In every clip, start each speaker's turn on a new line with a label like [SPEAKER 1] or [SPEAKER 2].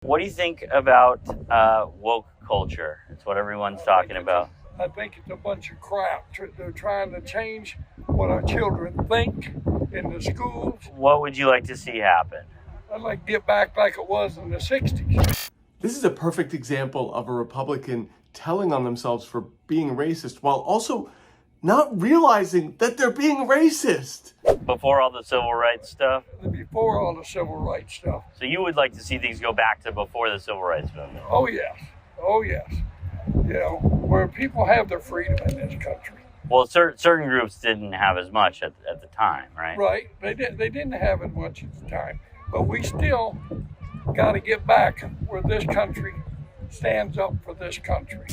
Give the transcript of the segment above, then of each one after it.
[SPEAKER 1] What do you think about woke culture? It's what everyone's talking about.
[SPEAKER 2] I think it's a bunch of crap. They're trying to change what our children think in the schools.
[SPEAKER 1] What would you like to see happen?
[SPEAKER 2] I'd like to get back like it was in the 60s.
[SPEAKER 3] This is a perfect example of a Republican telling on themselves for being racist while also not realizing that they're being racist.
[SPEAKER 1] Before all the civil rights stuff?
[SPEAKER 2] Before all the civil rights stuff.
[SPEAKER 1] So you would like to see things go back to before the civil rights movement?
[SPEAKER 2] Oh yes, oh yes. You know, where people have their freedom in this country.
[SPEAKER 1] Well, certain groups didn't have as much at the time, right?
[SPEAKER 2] Right, they didn't have as much at the time. But we still got to get back where this country stands up for this country.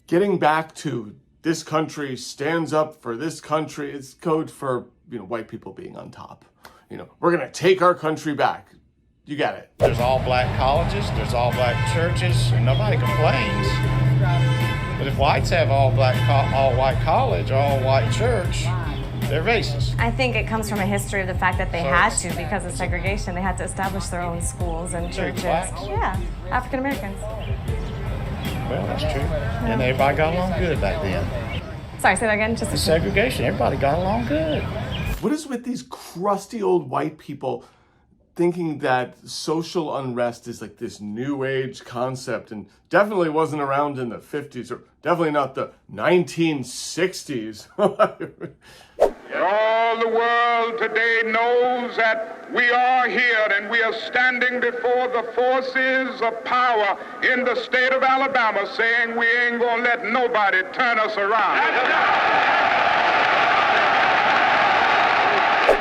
[SPEAKER 3] Getting back to this country stands up for this country is code for, white people being on top. We're gonna take our country back. You got it.
[SPEAKER 4] There's all black colleges, there's all black churches, and nobody complains. But if whites have all white college, all white church, they're racist.
[SPEAKER 5] I think it comes from a history of the fact that they had to, because of segregation, they had to establish their own schools and churches. Yeah, African Americans.
[SPEAKER 4] Well, that's true. And everybody got along good back then.
[SPEAKER 5] Sorry, say that again. Just
[SPEAKER 4] the segregation, everybody got along good.
[SPEAKER 3] What is with these crusty old white people thinking that social unrest is like this new age concept and definitely wasn't around in the 50s or definitely not the 1960s?
[SPEAKER 6] All the world today knows that we are here and we are standing before the forces of power in the state of Alabama saying we ain't gonna let nobody turn us around.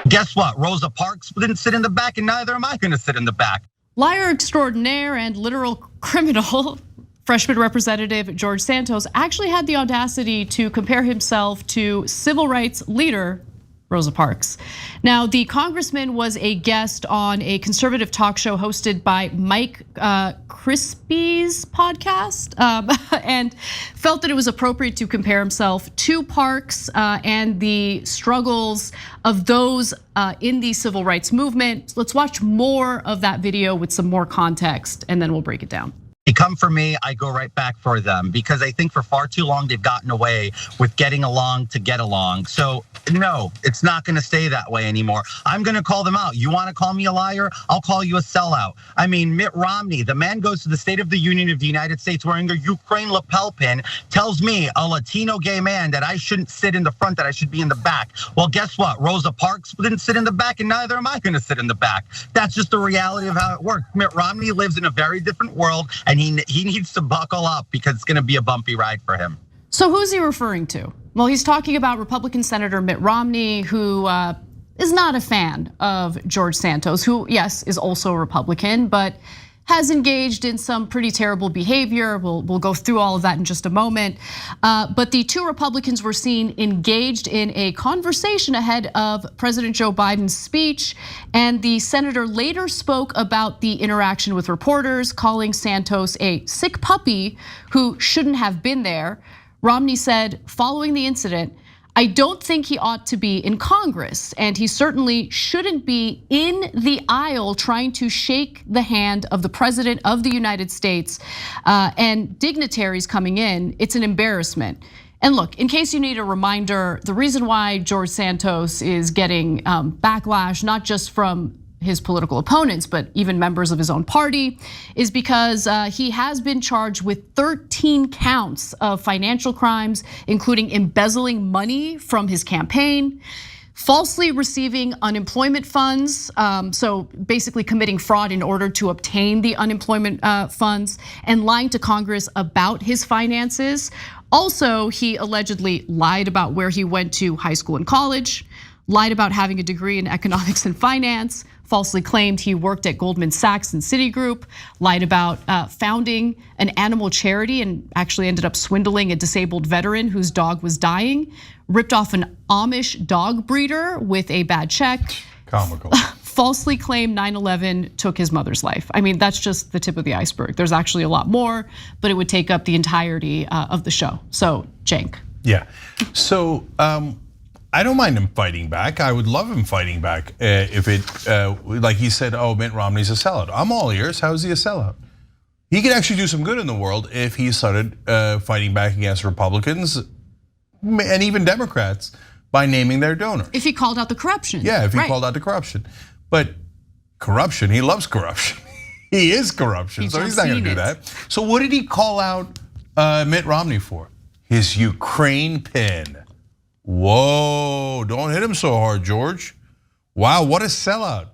[SPEAKER 7] Guess what? Rosa Parks didn't sit in the back, and neither am I going to sit in the back.
[SPEAKER 8] Liar extraordinaire and literal criminal, freshman representative George Santos actually had the audacity to compare himself to civil rights leader Rosa Parks. Now, the congressman was a guest on a conservative talk show hosted by Mike Crispy's podcast and felt that it was appropriate to compare himself to Parks and the struggles of those in the civil rights movement. Let's watch more of that video with some more context, and then we'll break it down.
[SPEAKER 7] They come for me, I go right back for them, because I think for far too long they've gotten away with getting along to get along. So no, it's not gonna stay that way anymore. I'm gonna call them out. You wanna call me a liar? I'll call you a sellout. I mean, Mitt Romney, the man goes to the State of the Union of the United States wearing a Ukraine lapel pin, tells me, a Latino gay man, that I shouldn't sit in the front, that I should be in the back. Well, guess what? Rosa Parks didn't sit in the back, and neither am I gonna sit in the back. That's just the reality of how it works. Mitt Romney lives in a very different world, and he needs to buckle up because it's gonna be a bumpy ride for him.
[SPEAKER 8] So who's he referring to? Well, he's talking about Republican Senator Mitt Romney, who is not a fan of George Santos, who, yes, is also a Republican, but has engaged in some pretty terrible behavior. We'll go through all of that in just a moment. But the two Republicans were seen engaged in a conversation ahead of President Joe Biden's speech. And the senator later spoke about the interaction with reporters, calling Santos a sick puppy who shouldn't have been there. Romney said, following the incident, I don't think he ought to be in Congress, and he certainly shouldn't be in the aisle trying to shake the hand of the president of the United States and dignitaries coming in. It's an embarrassment. And look, in case you need a reminder, the reason why George Santos is getting backlash, not just from his political opponents, but even members of his own party, is because he has been charged with 13 counts of financial crimes, including embezzling money from his campaign, falsely receiving unemployment funds, so basically committing fraud in order to obtain the unemployment funds, and lying to Congress about his finances. Also, he allegedly lied about where he went to high school and college, lied about having a degree in economics and finance, falsely claimed he worked at Goldman Sachs and Citigroup, lied about founding an animal charity and actually ended up swindling a disabled veteran whose dog was dying, ripped off an Amish dog breeder with a bad check.
[SPEAKER 9] Comical.
[SPEAKER 8] Falsely claimed 9/11 took his mother's life. I mean, that's just the tip of the iceberg. There's actually a lot more, but it would take up the entirety of the show. So, Cenk.
[SPEAKER 9] Yeah, so I don't mind him fighting back. I would love him fighting back if it, like he said, oh, Mitt Romney's a sellout. I'm all ears. How is he a sellout? He could actually do some good in the world if he started fighting back against Republicans and even Democrats by naming their donors.
[SPEAKER 8] If he called out the corruption.
[SPEAKER 9] Yeah, if he called out the corruption. But corruption, he loves corruption. He is corruption, so he's not gonna do that. So what did he call out Mitt Romney for? His Ukraine pin. Whoa, don't hit him so hard, George. Wow, what a sellout.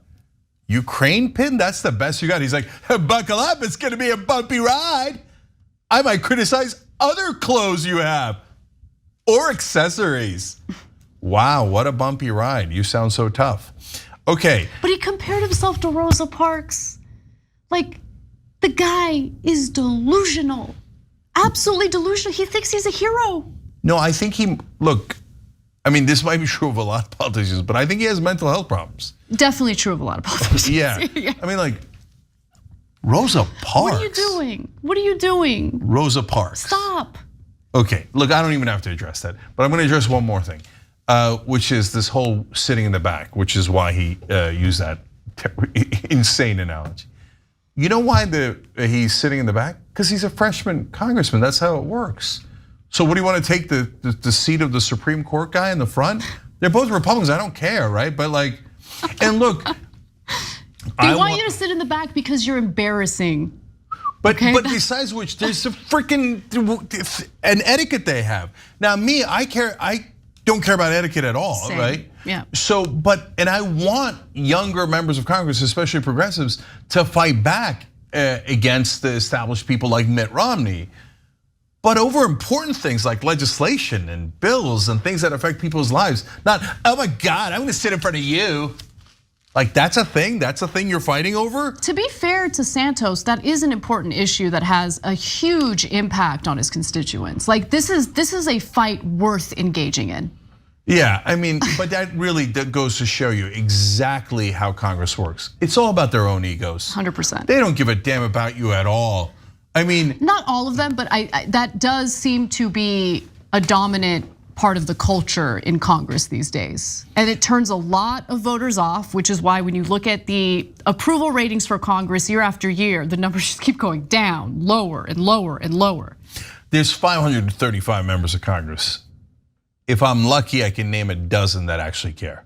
[SPEAKER 9] Ukraine pin, that's the best you got. He's like, buckle up, it's gonna be a bumpy ride. I might criticize other clothes you have or accessories. Wow, what a bumpy ride. You sound so tough. Okay.
[SPEAKER 8] But he compared himself to Rosa Parks. Like, the guy is delusional, absolutely delusional. He thinks he's a hero.
[SPEAKER 9] No, I think look, I mean, this might be true of a lot of politicians, but I think he has mental health problems.
[SPEAKER 8] Definitely true of a lot of politicians.
[SPEAKER 9] Yeah. I mean, like, Rosa Parks.
[SPEAKER 8] What are you doing? What are you doing?
[SPEAKER 9] Rosa Parks.
[SPEAKER 8] Stop.
[SPEAKER 9] Okay, look, I don't even have to address that, but I'm gonna address one more thing, which is this whole sitting in the back, which is why he used that insane analogy. You know why he's sitting in the back? Because he's a freshman congressman, that's how it works. So what do you want to take the seat of the Supreme Court guy in the front? They're both Republicans, I don't care, right? But like, and look.
[SPEAKER 8] They want you to sit in the back because you're embarrassing.
[SPEAKER 9] But besides which, there's a freaking an etiquette they have. Now me, I don't care about etiquette at all, right?
[SPEAKER 8] Yeah.
[SPEAKER 9] So, and I want younger members of Congress, especially progressives, to fight back against the established people like Mitt Romney. But over important things like legislation and bills and things that affect people's lives, not, oh my God, I'm gonna sit in front of you. Like that's a thing you're fighting over?
[SPEAKER 8] To be fair to Santos, that is an important issue that has a huge impact on his constituents. Like this is a fight worth engaging in.
[SPEAKER 9] Yeah, I mean, but that really goes to show you exactly how Congress works. It's all about their own egos.
[SPEAKER 8] 100%.
[SPEAKER 9] They don't give a damn about you at all. I mean,
[SPEAKER 8] not all of them, but that does seem to be a dominant part of the culture in Congress these days. And it turns a lot of voters off, which is why when you look at the approval ratings for Congress year after year, the numbers just keep going down, lower and lower and lower.
[SPEAKER 9] There's 535 members of Congress. If I'm lucky, I can name a dozen that actually care.